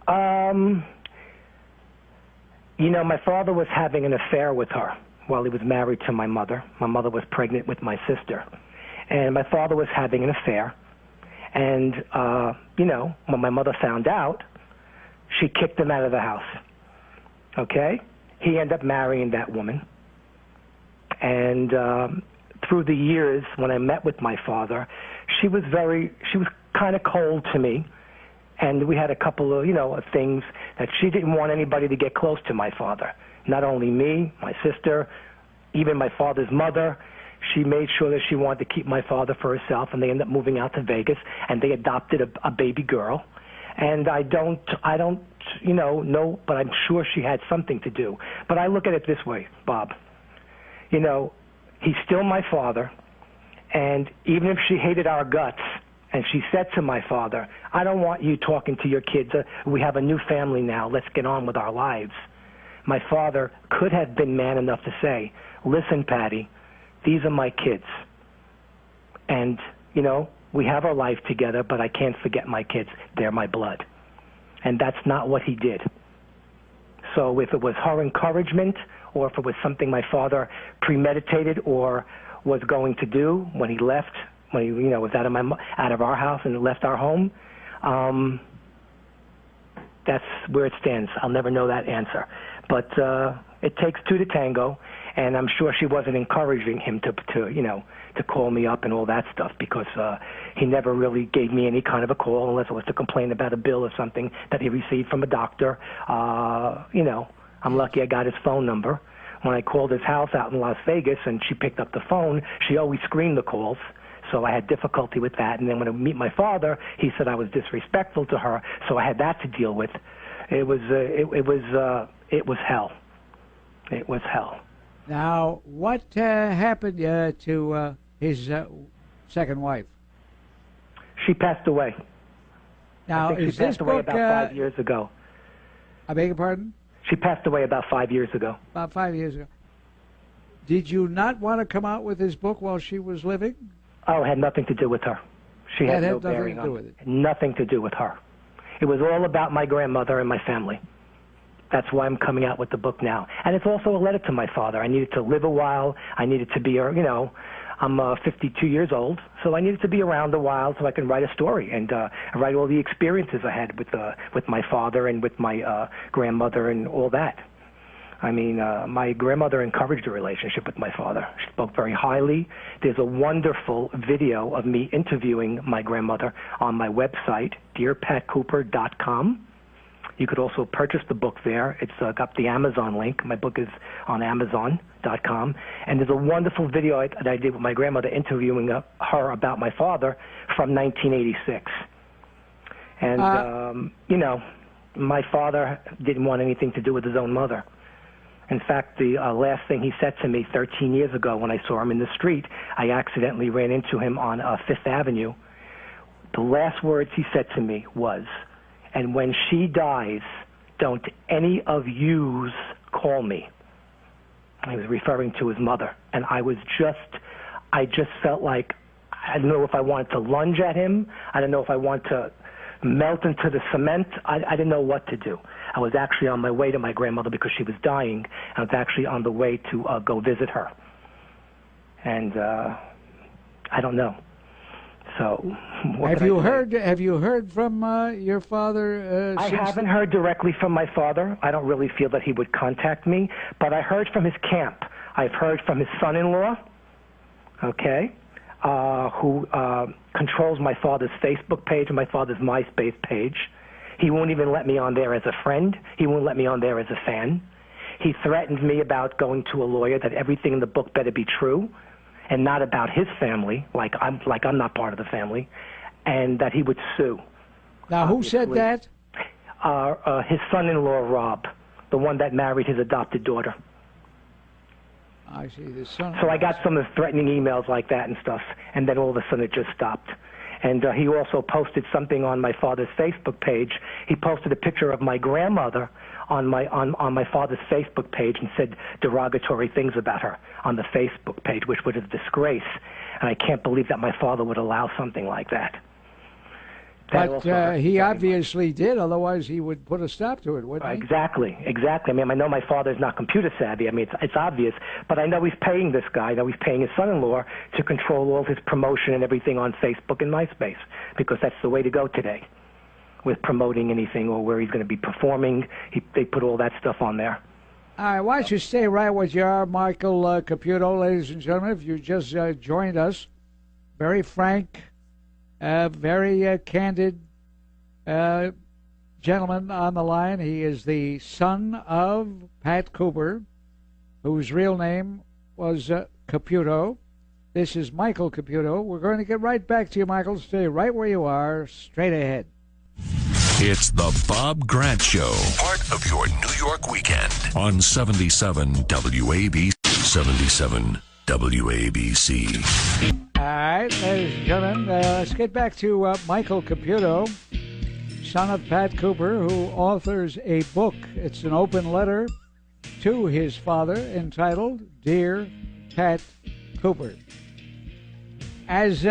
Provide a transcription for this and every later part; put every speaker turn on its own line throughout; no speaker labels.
You know, my father was having an affair with her while he was married to my mother. My mother was pregnant with my sister. And my father was having an affair. And, you know, when my mother found out, she kicked him out of the house. Okay? He ended up marrying that woman. And through the years, when I met with my father, she was kind of cold to me. And we had a couple of, you know, things that she didn't want anybody to get close to my father. Not only me, my sister, even my father's mother. She made sure that she wanted to keep my father for herself, and they ended up moving out to Vegas, and they adopted a baby girl. And I don't, you know, but I'm sure she had something to do. But I look at it this way, Bob. You know, he's still my father, and even if she hated our guts, and she said to my father, I don't want you talking to your kids. We have a new family now. Let's get on with our lives. My father could have been man enough to say, listen, Patty, these are my kids. And, you know, we have our life together, but I can't forget my kids. They're my blood. And that's not what he did. So if it was her encouragement, or if it was something my father premeditated or was going to do when he left, when he, you know, was out of our house and left our home, that's where it stands. I'll never know that answer. But it takes two to tango, and I'm sure she wasn't encouraging him to you know, to call me up and all that stuff, because he never really gave me any kind of a call unless it was to complain about a bill or something that he received from a doctor. You know, I'm lucky I got his phone number. When I called his house out in Las Vegas and she picked up the phone, she always screened the calls. So I had difficulty with that. And then when I meet my father, he said I was disrespectful to her. So I had that to deal with. It was hell. It was hell.
Now, what happened to his second wife?
She passed away.
Now,
I think she passed away about 5 years ago.
I beg your pardon?
She passed away about 5 years ago.
About 5 years ago. Did you not want to come out with this book while she was living?
Oh, it had nothing to do with her. She had no bearing on it. Nothing to do with her. It was all about my grandmother and my family. That's why I'm coming out with the book now. And it's also a letter to my father. I needed to live a while. I needed to be, you know, I'm 52 years old, so I needed to be around a while so I can write a story and write all the experiences I had with my father and with my grandmother and all that. I mean, my grandmother encouraged a relationship with my father. She spoke very highly. There's a wonderful video of me interviewing my grandmother on my website, dearpatcooper.com. You could also purchase the book there. It's got the Amazon link. My book is on Amazon.com. And there's a wonderful video that I did with my grandmother interviewing her about my father from 1986. And, you know, my father didn't want anything to do with his own mother. In fact, the last thing he said to me 13 years ago when I saw him in the street, I accidentally ran into him on Fifth Avenue. The last words he said to me was, and when she dies, don't any of yous call me. He was referring to his mother. And I just felt like, I didn't know if I wanted to lunge at him. I didn't know if I wanted to melt into the cement. I didn't know what to do. I was actually on my way to my grandmother because she was dying. I was actually on the way to go visit her. And I don't know. So
have you heard from your father?
I haven't heard directly from my father. I don't really feel that he would contact me, but I heard from his camp. I've heard from his son-in-law, okay, who controls my father's Facebook page and my father's MySpace page. He won't even let me on there as a friend. He won't let me on there as a fan. He threatened me about going to a lawyer that everything in the book better be true and not about his family, like I'm not part of the family, and that he would sue.
Now, who said that?
His son-in-law, Rob, the one that married his adopted daughter.
I see, the son.
So I got some of the threatening emails like that and stuff, and then all of a sudden it just stopped. And he also posted something on my father's Facebook page. He posted a picture of my grandmother on my father's Facebook page and said derogatory things about her on the Facebook page, which was a disgrace. And I can't believe that my father would allow something like that. That
But
also hurt
he
very
obviously did, otherwise he would put a stop to it, wouldn't he?
Exactly. I mean, I know my father's not computer savvy. I mean, it's obvious. But I know he's paying this guy. I know he's paying his son-in-law to control all his promotion and everything on Facebook and MySpace, because that's the way to go today with promoting anything or where he's going to be performing. They put all that stuff on there.
All right, why don't you stay right where you are, Michael Caputo, ladies and gentlemen, if you just joined us. Very frank, very candid gentleman on the line. He is the son of Pat Cooper, whose real name was Caputo. This is Michael Caputo. We're going to get right back to you, Michael. Stay right where you are, straight ahead.
It's the Bob Grant Show, part of your New York weekend on 77 WABC. 77 WABC.
All right, ladies and gentlemen, let's get back to Michael Caputo, son of Pat Cooper, who authors a book. It's an open letter to his father entitled Dear Pat Cooper. As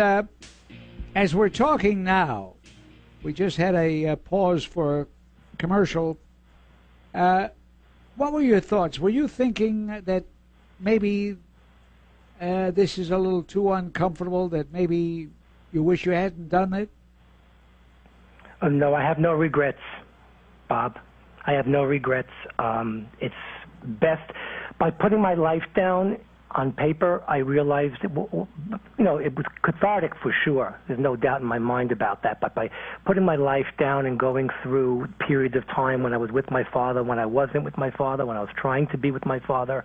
we're talking now, we just had a pause for a commercial. What were your thoughts? Were you thinking that maybe this is a little too uncomfortable, that maybe you wish you hadn't done it?
No, I have no regrets, Bob. I have no regrets. It's best by putting my life down on paper. I realized, it was cathartic for sure. There's no doubt in my mind about that. But by putting my life down and going through periods of time when I was with my father, when I wasn't with my father, when I was trying to be with my father,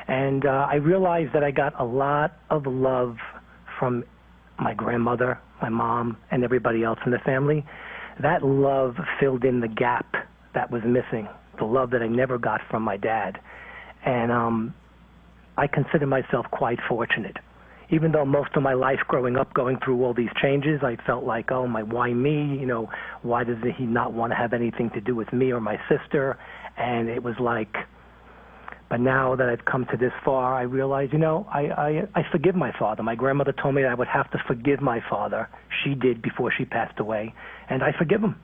and I realized that I got a lot of love from my grandmother, my mom, and everybody else in the family. That love filled in the gap that was missing, the love that I never got from my dad. And I consider myself quite fortunate. Even though most of my life growing up, going through all these changes, I felt like, oh, why me? Why does he not want to have anything to do with me or my sister? And it was like, but now that I've come to this far, I realize, I forgive my father. My grandmother told me that I would have to forgive my father. She did before she passed away, and I forgive him.